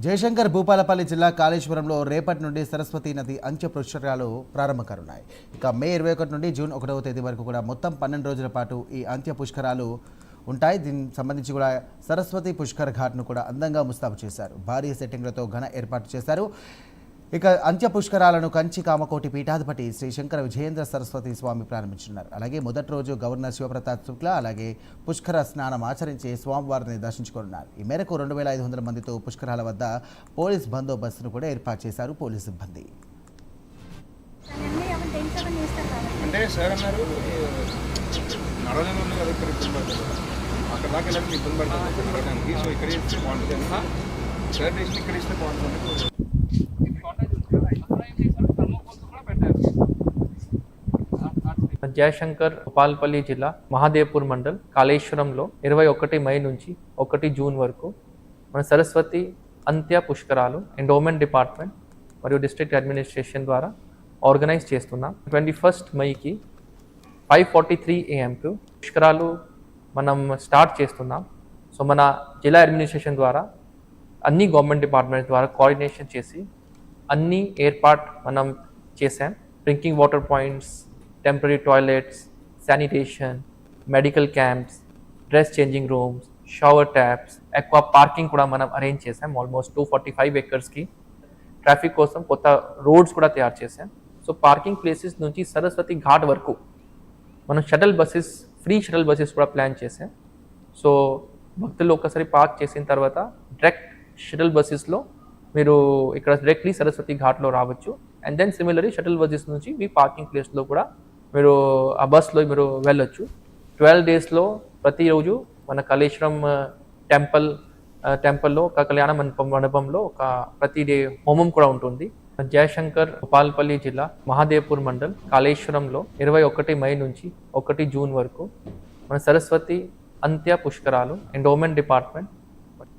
జయశంకర్ భూపాలపల్లి జిల్లా కాళేశ్వరంలో రేపటి నుండి సరస్వతి నది అంత్య పుష్కరాలు ప్రారంభం కానున్నాయి. ఇక మే 21 నుండి జూన్ 1వ తేదీ వరకు కూడా మొత్తం 12 రోజుల పాటు ఈ అంత్య పుష్కరాలు ఉంటాయి. దీనికి సంబంధించి కూడా సరస్వతి పుష్కర్ ఘాట్ను కూడా అందంగా ముస్తాబు చేశారు. భారీ సెట్టింగ్లతో ఘన ఏర్పాటు చేశారు. ఇక అంత్య పుష్కరాలను కంచి కామకోటి పీఠాధిపతి శ్రీ శంకర విజయేంద్ర సరస్వతి స్వామి ప్రారంభించున్నారు. అలాగే మొదటి రోజు గవర్నర్ శివప్రతాప్ శుక్లా అలాగే పుష్కర స్నానం ఆచరించి స్వామివారిని దర్శించుకున్నారు. ఈ మేరకు 2500 మందితో పుష్కరాల వద్ద పోలీస్ బందోబస్తును కూడా ఏర్పాటు చేశారు పోలీసు సిబ్బంది. అంటే సార్ అన్నారు నడవలేని కదా ఇక్కడ ఇబ్బంది పడతారు, అక్కడ దాకా వెళ్ళడానికి ఇబ్బంది పడతానికి. సో ఇక్కడ ఇస్తే బాగుంటుంది, సార్ చేసి ఇక్కడ ఇస్తే బాగుంటుంది. జయశంకర్ భూపాలపల్లి జిల్లా మహాదేవ్పూర్ మండల్ కాళేశ్వరంలో 21 మే నుంచి 1 జూన్ వరకు మన సరస్వతి అంత్య పుష్కరాలు ఎండోమెంట్ డిపార్ట్మెంట్ మరియు డిస్ట్రిక్ట్ అడ్మినిస్ట్రేషన్ ద్వారా ఆర్గనైజ్ చేస్తున్నాం. 21 మేకి 5:43 AM పుష్కరాలు మనం స్టార్ట్ చేస్తున్నాం. సో మన జిల్లా అడ్మినిస్ట్రేషన్ ద్వారా అన్ని గవర్నమెంట్ డిపార్ట్మెంట్ ద్వారా కోఆర్డినేషన్ చేసి అన్ని ఏర్పాటు మనం చేసాం. Drinking water points, temporary toilets, sanitation, medical camps, dress changing rooms, shower taps, ఎక్కువ పార్కింగ్ కూడా మనం అరేంజ్ చేసాం. ఆల్మోస్ట్ 245 ఎకర్స్కి ట్రాఫిక్ కోసం కొత్త రోడ్స్ కూడా తయారు చేసాం. సో పార్కింగ్ ప్లేసెస్ నుంచి సరస్వతి ఘాట్ వరకు మనం shuttle buses, free shuttle buses కూడా ప్లాన్ చేసాం. సో భక్తులు ఒక్కసారి పార్క్ చేసిన తర్వాత డైరెక్ట్ షటల్ బస్సెస్లో మీరు ఇక్కడ డైరెక్ట్లీ సరస్వతి ఘాట్లో రావచ్చు. And then similarly shuttle buses నుంచి మీ పార్కింగ్ ప్లేస్లో కూడా మీరు ఆ బస్లో మీరు వెళ్ళొచ్చు. 12 డేస్లో ప్రతిరోజు మన కాళేశ్వరం టెంపుల్లో ఒక కళ్యాణ మండపంలో ఒక ప్రతి డే హోమం కూడా ఉంటుంది. జయశంకర్ భూపాలపల్లి జిల్లా మహాదేవ్పూర్ మండల్ కాళేశ్వరంలో 21 మే నుంచి 1 జూన్ వరకు మన సరస్వతి అంత్య పుష్కరాలు ఎండోమెంట్ డిపార్ట్మెంట్